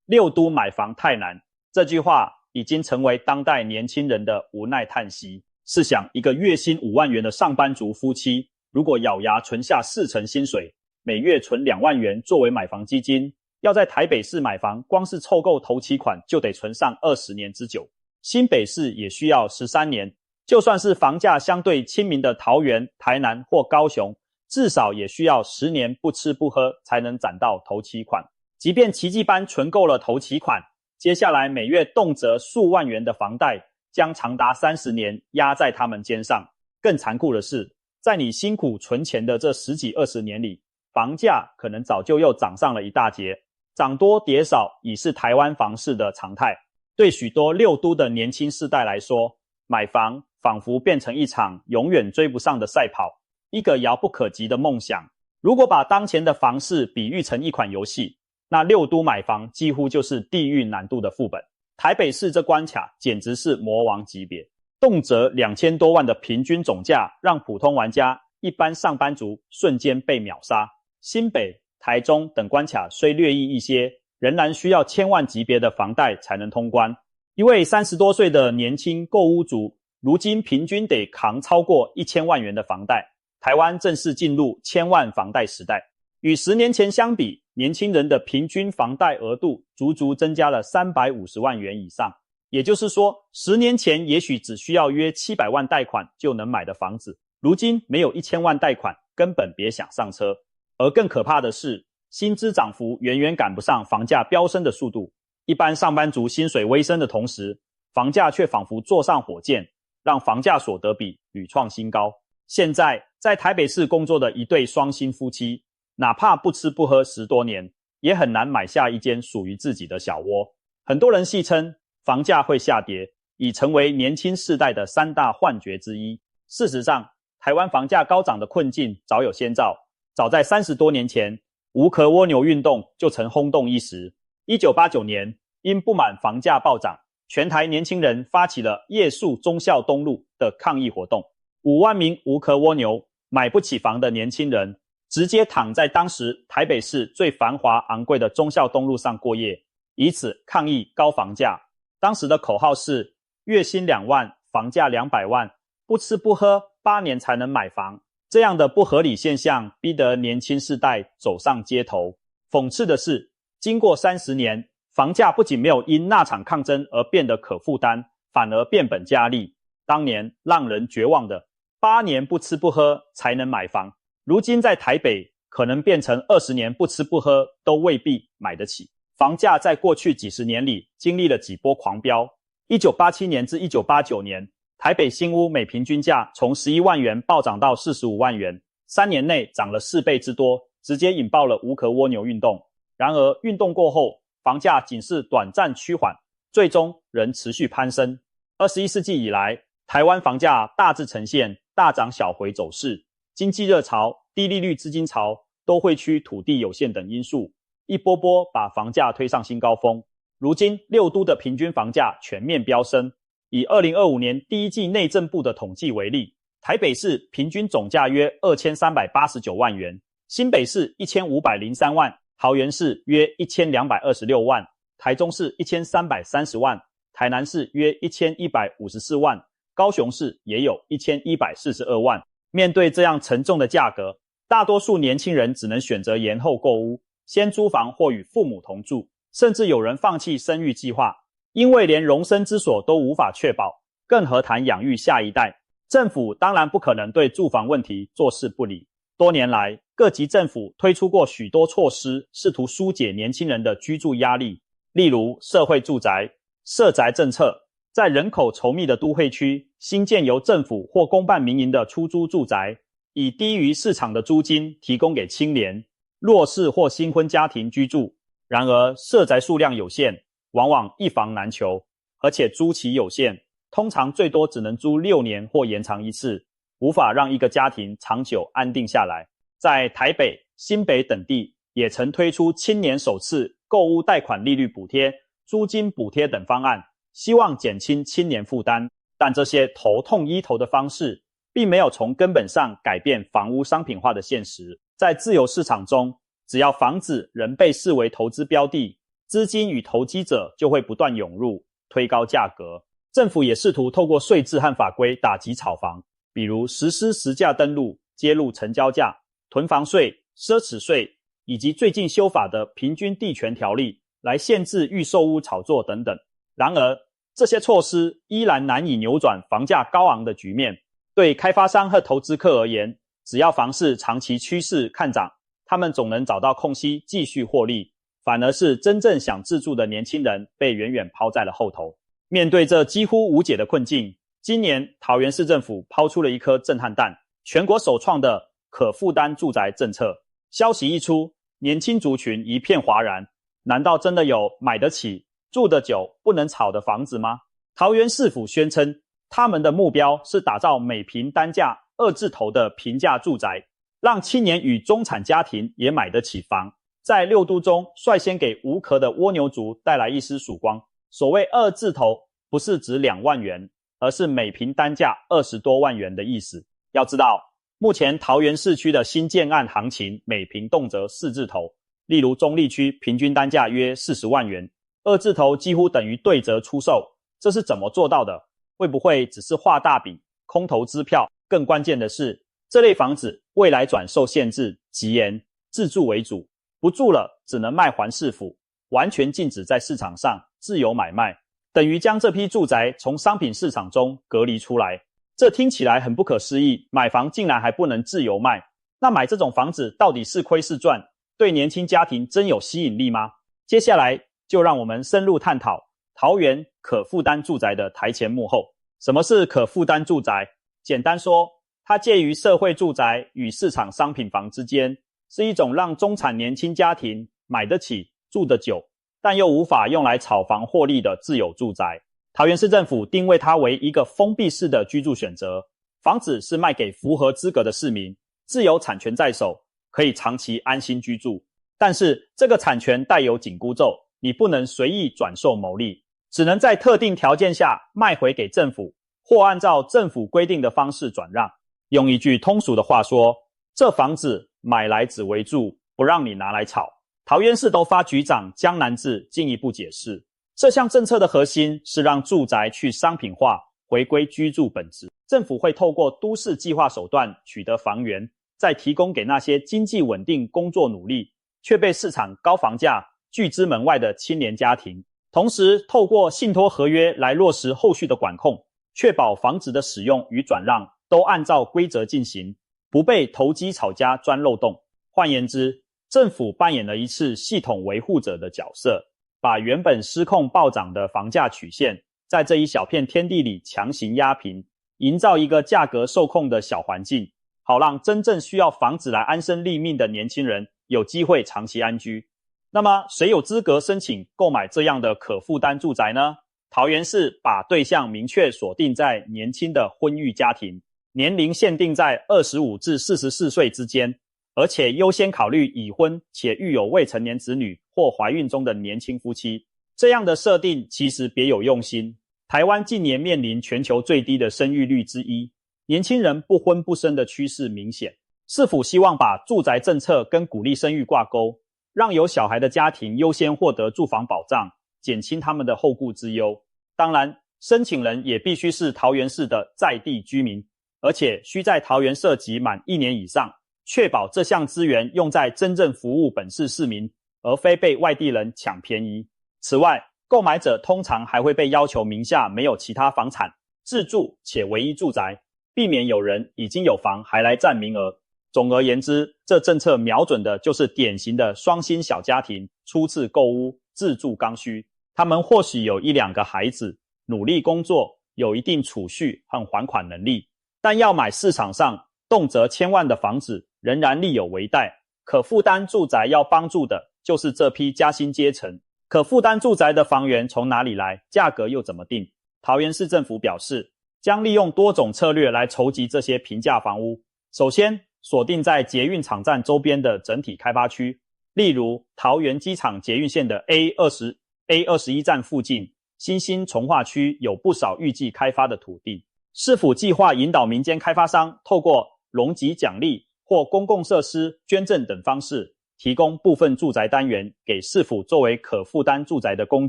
六都买房太难，这句话已经成为当代年轻人的无奈叹息。试想，一个月薪5万元的上班族夫妻，如果咬牙存下40%薪水，每月存2万元作为买房基金，要在台北市买房，光是凑够头期款就得存上20年之久。新北市也需要13年，就算是房价相对亲民的桃园、台南或高雄，至少也需要10年不吃不喝才能攒到头期款。即便奇迹般存够了头期款，接下来每月动辄数万元的房贷将长达30年压在他们肩上。更残酷的是，在你辛苦存钱的这10几20年里，房价可能早就又涨上了一大截，涨多跌少已是台湾房市的常态。对许多六都的年轻世代来说，买房仿佛变成一场永远追不上的赛跑，一个遥不可及的梦想。如果把当前的房市比喻成一款游戏，那六都买房几乎就是地狱难度的副本。台北市这关卡简直是魔王级别，动辄2000多万的平均总价，让普通玩家、一般上班族瞬间被秒杀。新北、台中等关卡虽略易一些，仍然需要千万级别的房贷才能通关。一位30多岁的年轻购屋族，如今平均得扛超过1000万元的房贷。台湾正式进入1000万房贷时代。与10年前相比，年轻人的平均房贷额度足足增加了350万元以上。也就是说，10年前也许只需要约700万贷款就能买的房子，如今没有1000万贷款，根本别想上车。而更可怕的是，薪资涨幅远远赶不上房价飙升的速度。一般上班族薪水微升的同时，房价却仿佛坐上火箭，让房价所得比屡创新高。现在在台北市工作的一对双薪夫妻，哪怕不吃不喝10多年，也很难买下一间属于自己的小窝。很多人戏称房价会下跌，已成为年轻世代的3大幻觉之一。事实上，台湾房价高涨的困境早有先兆。早在30多年前，无壳蜗牛运动就曾轰动一时。1989年，因不满房价暴涨，全台年轻人发起了夜宿忠孝东路的抗议活动。5万名无壳蜗牛，买不起房的年轻人，直接躺在当时台北市最繁华昂贵的忠孝东路上过夜，以此抗议高房价。当时的口号是月薪2万，房价200万，不吃不喝8年才能买房。这样的不合理现象逼得年轻世代走上街头。讽刺的是，经过30年，房价不仅没有因那场抗争而变得可负担，反而变本加厉。当年让人绝望的8年不吃不喝才能买房，如今在台北可能变成20年不吃不喝都未必买得起。房价在过去几十年里经历了几波狂飙。1987年至1989年，台北新屋每平均价从11万元暴涨到45万元，3年内涨了4倍之多，直接引爆了无壳蜗牛运动。然而运动过后，房价仅是短暂趋缓，最终仍持续攀升。21世纪以来，台湾房价大致呈现大涨小回走势，经济热潮、低利率资金潮、都会区土地有限等因素，一波波把房价推上新高峰。如今六都的平均房价全面飙升。以2025年第一季内政部的统计为例，台北市平均总价约2389万元，新北市1503万，桃园市约1226万，台中市1330万，台南市约1154万，高雄市也有1142万。面对这样沉重的价格，大多数年轻人只能选择延后购屋，先租房或与父母同住，甚至有人放弃生育计划。因为连容身之所都无法确保，更何谈养育下一代。政府当然不可能对住房问题坐视不理。多年来，各级政府推出过许多措施，试图疏解年轻人的居住压力，例如社会住宅、社宅政策，在人口稠密的都会区新建由政府或公办民营的出租住宅，以低于市场的租金提供给青年、弱势或新婚家庭居住。然而，社宅数量有限，往往一房难求，而且租期有限，通常最多只能租6年或延长一次，无法让一个家庭长久安定下来。在台北、新北等地也曾推出青年首次购屋贷款利率补贴、租金补贴等方案，希望减轻青年负担。但这些头痛医头的方式，并没有从根本上改变房屋商品化的现实。在自由市场中，只要房子仍被视为投资标的，资金与投机者就会不断涌入，推高价格。政府也试图透过税制和法规打击炒房，比如实施实价登录、揭露成交价、囤房税、奢侈税，以及最近修法的平均地权条例来限制预售屋炒作等等。然而，这些措施依然难以扭转房价高昂的局面。对开发商和投资客而言，只要房市长期趋势看涨，他们总能找到空隙继续获利，反而是真正想自住的年轻人被远远抛在了后头。面对这几乎无解的困境，今年桃园市政府抛出了一颗震撼弹，全国首创的可负担住宅政策。消息一出，年轻族群一片哗然，难道真的有买得起、住得久、不能炒的房子吗？桃园市府宣称，他们的目标是打造每坪单价2字头的平价住宅，让青年与中产家庭也买得起房。在6都中率先给无壳的蜗牛族带来一丝曙光。所谓2字头，不是指2万元，而是每坪单价20多万元的意思。要知道，目前桃园市区的新建案行情每坪动辄4字头，例如中坜区平均单价约40万元，2字头几乎等于对折出售。这是怎么做到的？会不会只是画大饼、空头支票？更关键的是，这类房子未来转售限制极严，自住为主，不住了只能卖还市府，完全禁止在市场上自由买卖，等于将这批住宅从商品市场中隔离出来。这听起来很不可思议，买房竟然还不能自由卖。那买这种房子到底是亏是赚？对年轻家庭真有吸引力吗？接下来就让我们深入探讨桃园可负担住宅的台前幕后。什么是可负担住宅？简单说，它介于社会住宅与市场商品房之间，是一种让中产年轻家庭买得起、住得久，但又无法用来炒房获利的自有住宅。桃园市政府定位它为一个封闭式的居住选择，房子是卖给符合资格的市民，自有产权在手，可以长期安心居住。但是这个产权带有紧箍咒，你不能随意转售牟利，只能在特定条件下卖回给政府，或按照政府规定的方式转让。用一句通俗的话说，这房子买来只为住，不让你拿来炒。桃园市都发局长江南志进一步解释，这项政策的核心是让住宅去商品化，回归居住本质。政府会透过都市计划手段取得房源，再提供给那些经济稳定、工作努力，却被市场高房价拒之门外的青年家庭。同时透过信托合约来落实后续的管控，确保房子的使用与转让都按照规则进行，不被投机炒家钻漏洞。换言之，政府扮演了一次系统维护者的角色，把原本失控暴涨的房价曲线，在这一小片天地里强行压平，营造一个价格受控的小环境，好让真正需要房子来安身立命的年轻人有机会长期安居。那么谁有资格申请购买这样的可负担住宅呢？桃园市把对象明确锁定在年轻的婚育家庭，年龄限定在25至44岁之间，而且优先考虑已婚且育有未成年子女或怀孕中的年轻夫妻。这样的设定其实别有用心。台湾近年面临全球最低的生育率之一，年轻人不婚不生的趋势明显。市府希望把住宅政策跟鼓励生育挂钩，让有小孩的家庭优先获得住房保障，减轻他们的后顾之忧。当然，申请人也必须是桃园市的在地居民，而且需在桃园设籍满1年以上，确保这项资源用在真正服务本市市民，而非被外地人抢便宜。此外，购买者通常还会被要求名下没有其他房产，自住且唯一住宅，避免有人已经有房还来占名额。总而言之，这政策瞄准的就是典型的双薪小家庭初次购屋自住刚需。他们或许有1-2个孩子，努力工作，有一定储蓄和还款能力，但要买市场上动辄千万的房子，仍然力有为待。可负担住宅要帮助的就是这批嘉兴阶层。可负担住宅的房源从哪里来？价格又怎么定？桃园市政府表示，将利用多种策略来筹集这些平价房屋。首先，锁定在捷运场站周边的整体开发区，例如桃园机场捷运线的 A21 站附近，新兴重划区有不少预计开发的土地。市府计划引导民间开发商透过容积奖励或公共设施捐赠等方式，提供部分住宅单元给市府作为可负担住宅的供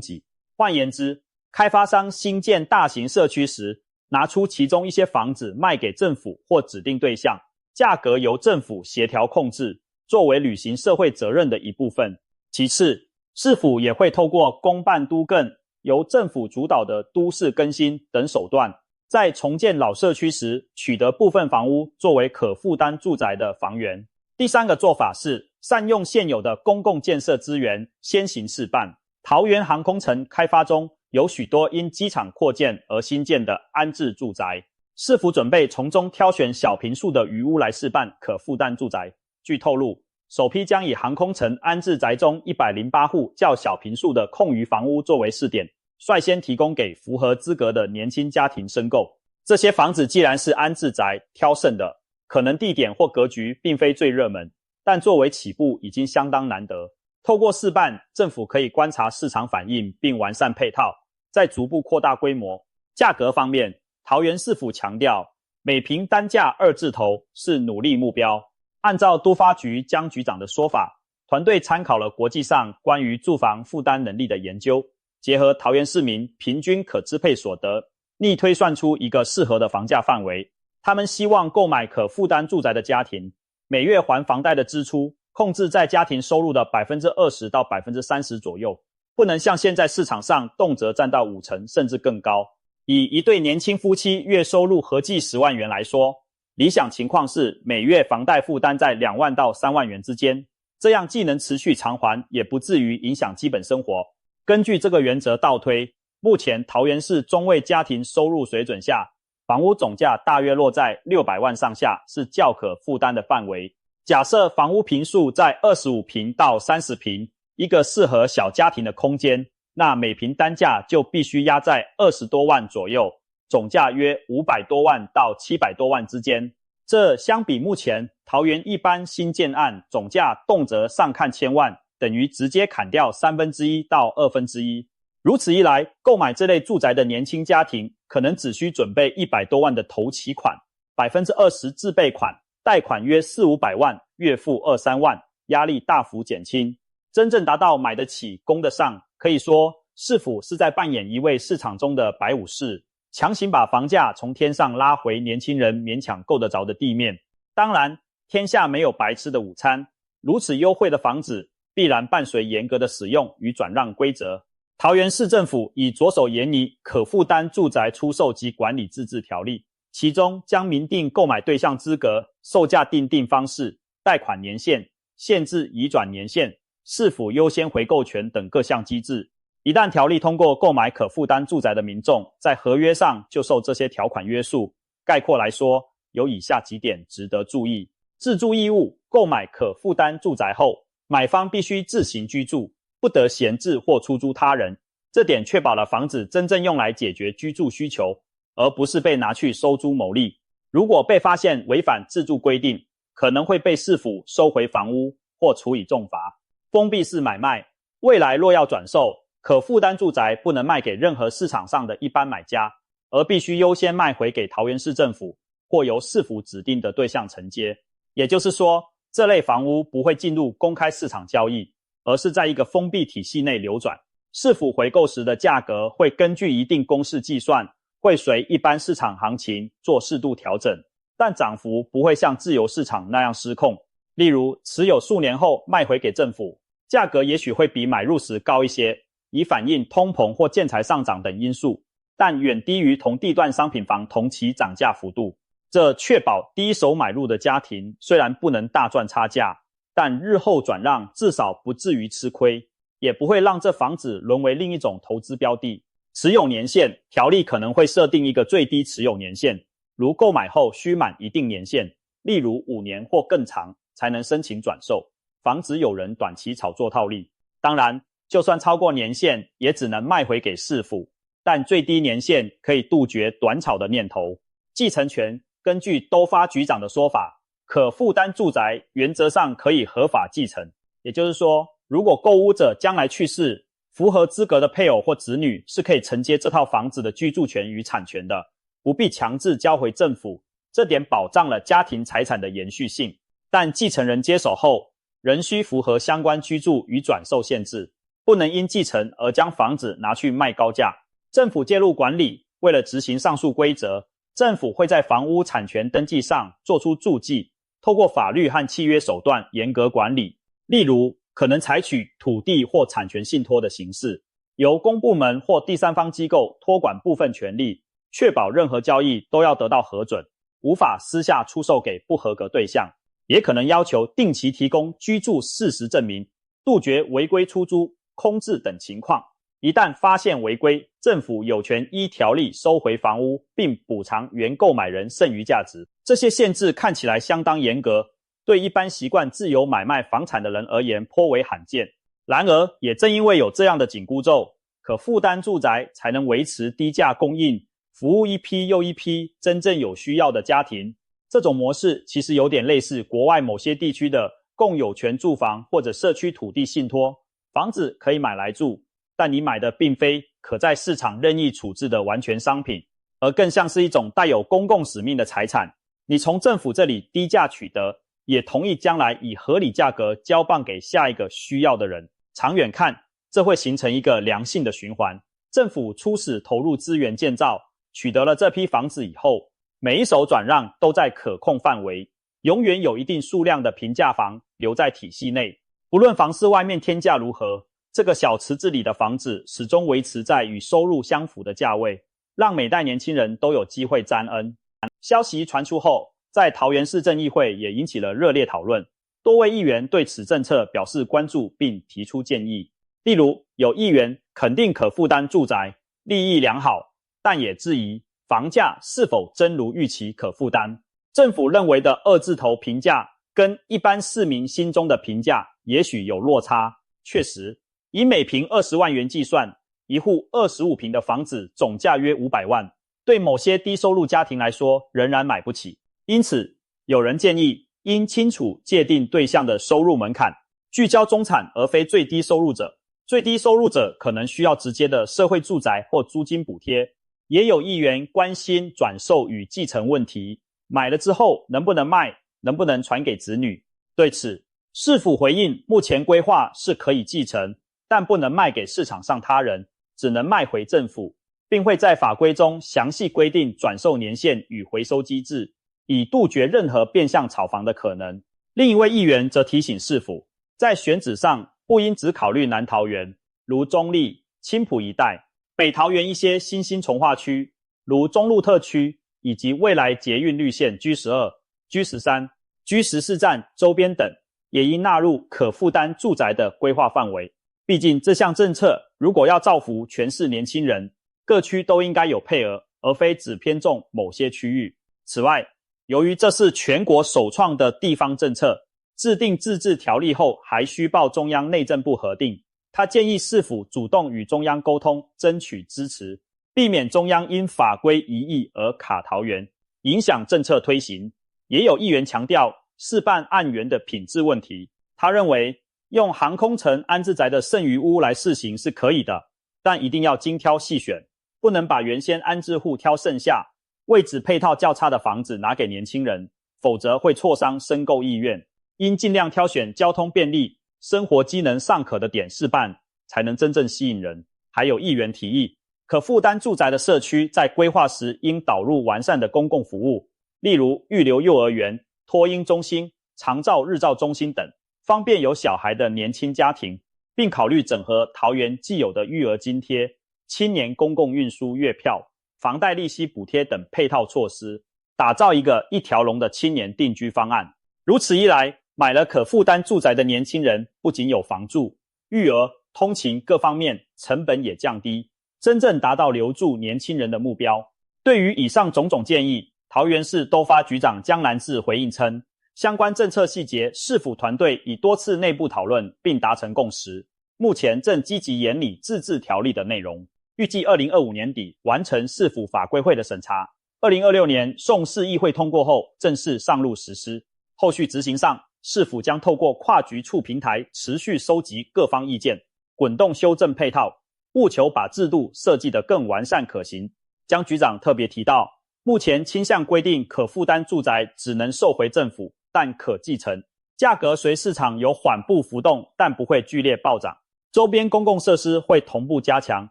给。换言之，开发商新建大型社区时，拿出其中一些房子卖给政府或指定对象，价格由政府协调控制，作为履行社会责任的一部分。其次，市府也会透过公办都更、由政府主导的都市更新等手段，在重建老社区时取得部分房屋作为可负担住宅的房源。第三个做法是善用现有的公共建设资源，先行示范。桃园航空城开发中有许多因机场扩建而新建的安置住宅，市府准备从中挑选小坪数的余屋来示范可负担住宅。据透露，首批将以航空城安置宅中108户较小坪数的空余房屋作为试点，率先提供给符合资格的年轻家庭申购。这些房子既然是安置宅，挑剩的，可能地点或格局并非最热门，但作为起步已经相当难得。透过示范，政府可以观察市场反应并完善配套，再逐步扩大规模。价格方面，桃园市府强调每坪单价2字头是努力目标。按照都发局江局长的说法，团队参考了国际上关于住房负担能力的研究，结合桃园市民平均可支配所得，逆推算出一个适合的房价范围。他们希望购买可负担住宅的家庭，每月还房贷的支出控制在家庭收入的 20% 到 30% 左右，不能像现在市场上动辄占到50%甚至更高。以一对年轻夫妻月收入合计10万元来说，理想情况是每月房贷负担在2万到3万元之间，这样既能持续偿还，也不至于影响基本生活。根据这个原则倒推，目前桃园市中位家庭收入水准下，房屋总价大约落在600万上下，是较可负担的范围。假设房屋坪数在25坪到30坪，一个适合小家庭的空间，那每坪单价就必须压在20多万左右，总价约500多万到700多万之间。这相比目前桃园一般新建案总价动辄上看千万，等于直接砍掉1/3到1/2。如此一来，购买这类住宅的年轻家庭可能只需准备100多万的头期款， 20% 自备款，贷款约400-500万，月付2-3万，压力大幅减轻。真正达到买得起供得上，可以说市府是在扮演一位市场中的白武士，强行把房价从天上拉回年轻人勉强够得着的地面。当然，天下没有白吃的午餐，如此优惠的房子必然伴随严格的使用与转让规则。桃园市政府已着手研拟可负担住宅出售及管理自治条例，其中将明定购买对象资格、售价订定方式、贷款年限、限制移转年限、市府优先回购权等各项机制。一旦条例通过，购买可负担住宅的民众在合约上就受这些条款约束。概括来说，有以下几点值得注意。自住义务：购买可负担住宅后，买方必须自行居住，不得闲置或出租他人，这点确保了房子真正用来解决居住需求，而不是被拿去收租牟利。如果被发现违反自住规定，可能会被市府收回房屋或处以重罚。封闭式买卖：未来若要转售，可负担住宅不能卖给任何市场上的一般买家，而必须优先卖回给桃园市政府或由市府指定的对象承接。也就是说，这类房屋不会进入公开市场交易，而是在一个封闭体系内流转。市府回购时的价格会根据一定公式计算，会随一般市场行情做适度调整，但涨幅不会像自由市场那样失控。例如，持有数年后卖回给政府，价格也许会比买入时高一些，以反映通膨或建材上涨等因素，但远低于同地段商品房同期涨价幅度。这确保第一手买入的家庭虽然不能大赚差价，但日后转让至少不至于吃亏，也不会让这房子沦为另一种投资标的。持有年限：条例可能会设定一个最低持有年限，如购买后需满一定年限，例如5年或更长，才能申请转售，防止有人短期炒作套利。当然，就算超过年限，也只能卖回给市府，但最低年限可以杜绝短炒的念头。继承权：根据都发局长的说法，可负担住宅原则上可以合法继承，也就是说，如果购屋者将来去世，符合资格的配偶或子女是可以承接这套房子的居住权与产权的，不必强制交回政府，这点保障了家庭财产的延续性。但继承人接手后，仍需符合相关居住与转售限制，不能因继承而将房子拿去卖高价。政府介入管理，为了执行上述规则，政府会在房屋产权登记上做出注记，透过法律和契约手段严格管理。例如，可能采取土地或产权信托的形式，由公部门或第三方机构托管部分权利，确保任何交易都要得到核准，无法私下出售给不合格对象。也可能要求定期提供居住事实证明，杜绝违规出租、空置等情况。一旦发现违规，政府有权依条例收回房屋，并补偿原购买人剩余价值。这些限制看起来相当严格，对一般习惯自由买卖房产的人而言颇为罕见。然而，也正因为有这样的紧箍咒，可负担住宅才能维持低价供应，服务一批又一批真正有需要的家庭。这种模式其实有点类似国外某些地区的共有权住房或者社区土地信托，房子可以买来住，但你买的并非可在市场任意处置的完全商品，而更像是一种带有公共使命的财产。你从政府这里低价取得，也同意将来以合理价格交棒给下一个需要的人。长远看，这会形成一个良性的循环。政府初始投入资源建造，取得了这批房子以后，每一手转让都在可控范围，永远有一定数量的平价房留在体系内。不论房市外面天价如何，这个小池子里的房子始终维持在与收入相符的价位，让每代年轻人都有机会沾恩。消息传出后，在桃园市政议会也引起了热烈讨论，多位议员对此政策表示关注并提出建议。例如，有议员肯定可负担住宅，利益良好，但也质疑房价是否真如预期可负担。政府认为的二字头评价跟一般市民心中的评价也许有落差。确实，以每平20万元计算，一户25平的房子总价约500万，对某些低收入家庭来说仍然买不起。因此，有人建议应清楚界定对象的收入门槛，聚焦中产而非最低收入者。最低收入者可能需要直接的社会住宅或租金补贴。也有议员关心转售与继承问题，买了之后能不能卖，能不能传给子女。对此，市府回应目前规划是可以继承，但不能卖给市场上他人，只能卖回政府，并会在法规中详细规定转售年限与回收机制，以杜绝任何变相炒房的可能。另一位议员则提醒市府，在选址上不应只考虑南桃园，如中坜、青埔一带，北桃园一些新兴重划区，如中路特区，以及未来捷运绿线 G12、G13、G14 站周边等，也应纳入可负担住宅的规划范围。毕竟这项政策如果要造福全市年轻人，各区都应该有配额，而非只偏重某些区域。此外，由于这是全国首创的地方政策，制定自治条例后还需报中央内政部核定。他建议市府主动与中央沟通，争取支持，避免中央因法规疑义而卡桃园，影响政策推行。也有议员强调市办案源的品质问题，他认为用航空城安置宅的剩余屋来试行是可以的，但一定要精挑细选，不能把原先安置户挑剩下，位置配套较差的房子拿给年轻人，否则会挫伤申购意愿。应尽量挑选交通便利、生活机能尚可的点试办，才能真正吸引人。还有议员提议，可负担住宅的社区在规划时应导入完善的公共服务，例如预留幼儿园、托婴中心、长照日照中心等，方便有小孩的年轻家庭，并考虑整合桃园既有的育儿津贴、青年公共运输月票、房贷利息补贴等配套措施，打造一个一条龙的青年定居方案。如此一来，买了可负担住宅的年轻人不仅有房住、育儿、通勤各方面成本也降低，真正达到留住年轻人的目标。对于以上种种建议，桃园市都发局长江南志回应称，相关政策细节市府团队已多次内部讨论并达成共识，目前正积极研拟自治条例的内容，预计2025年底完成市府法规会的审查，2026年送市议会通过后正式上路实施。后续执行上，市府将透过跨局处平台持续收集各方意见，滚动修正配套，务求把制度设计得更完善可行。江局长特别提到，目前倾向规定可负担住宅只能售回政府，但可继承，价格随市场有缓步浮动，但不会剧烈暴涨。周边公共设施会同步加强，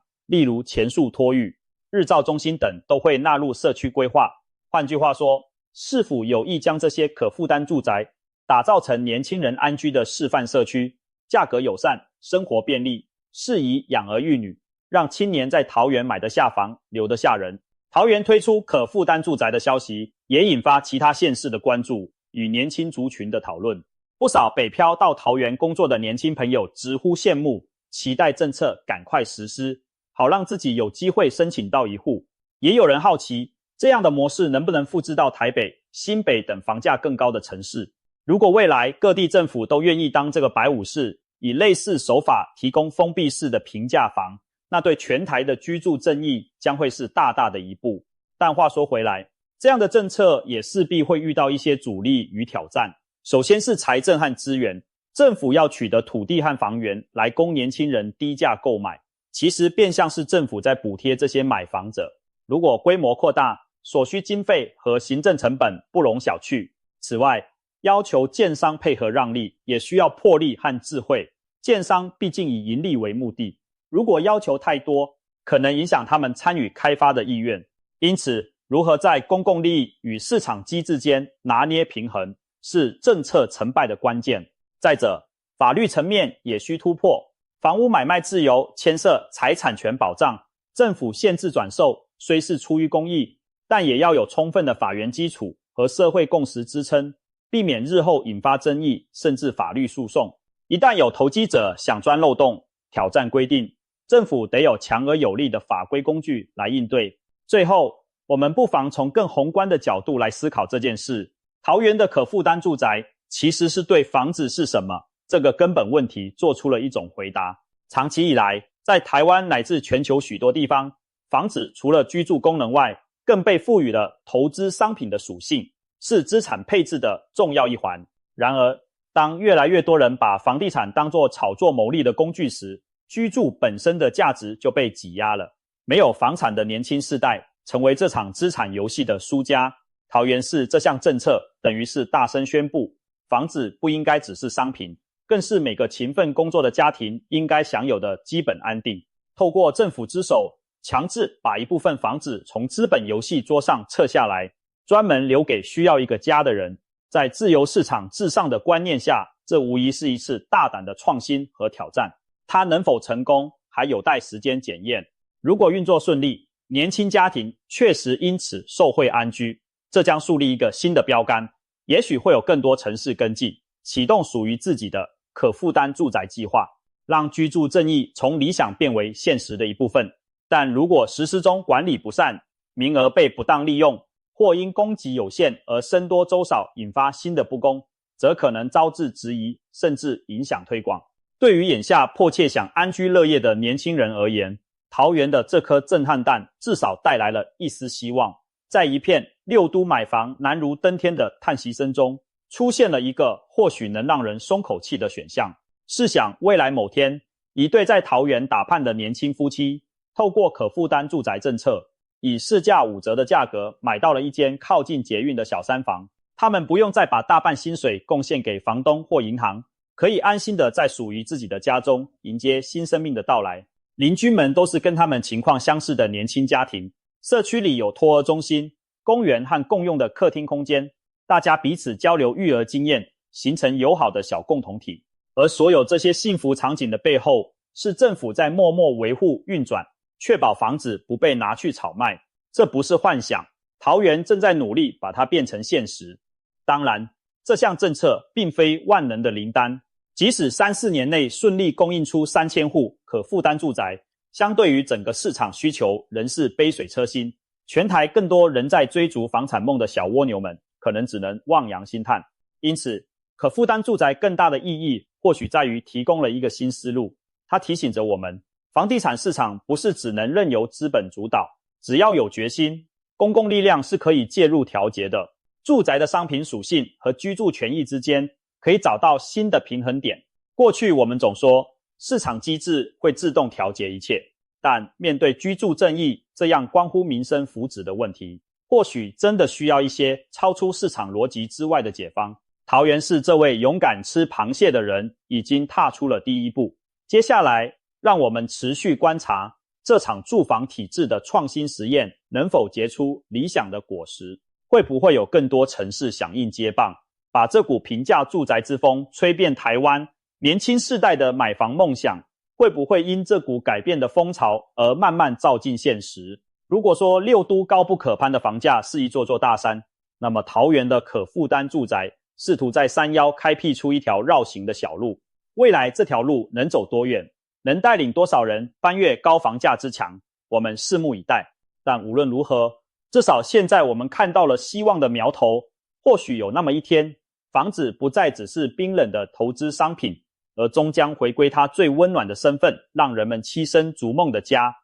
例如前述托育、日照中心等都会纳入社区规划。换句话说，市府有意将这些可负担住宅打造成年轻人安居的示范社区，价格友善，生活便利，适宜养儿育女，让青年在桃园买得下房，留得下人。桃园推出可负担住宅的消息，也引发其他县市的关注与年轻族群的讨论。不少北漂到桃园工作的年轻朋友直呼羡慕，期待政策赶快实施，好让自己有机会申请到一户。也有人好奇，这样的模式能不能复制到台北、新北等房价更高的城市？如果未来各地政府都愿意当这个白武士，以类似手法提供封闭式的平价房，那对全台的居住正义将会是大大的一步。但话说回来，这样的政策也势必会遇到一些阻力与挑战。首先是财政和资源，政府要取得土地和房源来供年轻人低价购买，其实变相是政府在补贴这些买房者。如果规模扩大，所需经费和行政成本不容小觑。此外，要求建商配合让利，也需要魄力和智慧。建商毕竟以盈利为目的，如果要求太多，可能影响他们参与开发的意愿。因此，如何在公共利益与市场机制间拿捏平衡，是政策成败的关键。再者，法律层面也需突破。房屋买卖自由牵涉财产权保障，政府限制转售虽是出于公益，但也要有充分的法源基础和社会共识支撑，避免日后引发争议甚至法律诉讼。一旦有投机者想钻漏洞，挑战规定，政府得有强而有力的法规工具来应对。最后，我们不妨从更宏观的角度来思考这件事。桃园的可负担住宅其实是对房子是什么这个根本问题做出了一种回答。长期以来，在台湾乃至全球许多地方，房子除了居住功能外，更被赋予了投资商品的属性，是资产配置的重要一环。然而，当越来越多人把房地产当作炒作牟利的工具时，居住本身的价值就被挤压了。没有房产的年轻世代成为这场资产游戏的输家。桃园市这项政策等于是大声宣布，房子不应该只是商品，更是每个勤奋工作的家庭应该享有的基本安定。透过政府之手，强制把一部分房子从资本游戏桌上撤下来，专门留给需要一个家的人。在自由市场至上的观念下，这无疑是一次大胆的创新和挑战。它能否成功，还有待时间检验。如果运作顺利，年轻家庭确实因此受惠安居，这将树立一个新的标杆，也许会有更多城市跟进，启动属于自己的可负担住宅计划，让居住正义从理想变为现实的一部分。但如果实施中管理不善，名额被不当利用，或因供给有限而僧多粥少，引发新的不公，则可能招致质疑，甚至影响推广。对于眼下迫切想安居乐业的年轻人而言，桃园的这颗震撼弹至少带来了一丝希望。在一片六都买房难如登天的叹息声中，出现了一个或许能让人松口气的选项。试想未来某天，一对在桃园打盼的年轻夫妻，透过可负担住宅政策，以市价5折的价格买到了一间靠近捷运的小三房。他们不用再把大半薪水贡献给房东或银行，可以安心的在属于自己的家中迎接新生命的到来。邻居们都是跟他们情况相似的年轻家庭，社区里有托儿中心、公园和共用的客厅空间，大家彼此交流育儿经验，形成友好的小共同体。而所有这些幸福场景的背后，是政府在默默维护运转，确保房子不被拿去炒卖。这不是幻想，桃园正在努力把它变成现实。当然，这项政策并非万能的灵丹，即使3-4年内顺利供应出3000户可负担住宅，相对于整个市场需求仍是杯水车薪。全台更多仍在追逐房产梦的小蜗牛们，可能只能望洋兴叹。因此，可负担住宅更大的意义，或许在于提供了一个新思路。它提醒着我们，房地产市场不是只能任由资本主导，只要有决心，公共力量是可以介入调节的。住宅的商品属性和居住权益之间可以找到新的平衡点。过去我们总说市场机制会自动调节一切，但面对居住正义这样关乎民生福祉的问题，或许真的需要一些超出市场逻辑之外的解方。桃园市这位勇敢吃螃蟹的人已经踏出了第一步。接下来，让我们持续观察这场住房体制的创新实验能否结出理想的果实，会不会有更多城市响应接棒，把这股平价住宅之风吹遍台湾，年轻世代的买房梦想会不会因这股改变的风潮而慢慢照进现实？如果说六都高不可攀的房价是一座座大山，那么桃园的可负担住宅试图在山腰开辟出一条绕行的小路，未来这条路能走多远，能带领多少人翻越高房价之墙，我们拭目以待。但无论如何，至少现在我们看到了希望的苗头，或许有那么一天，房子不再只是冰冷的投资商品，而终将回归它最温暖的身份，让人们栖身逐梦的家。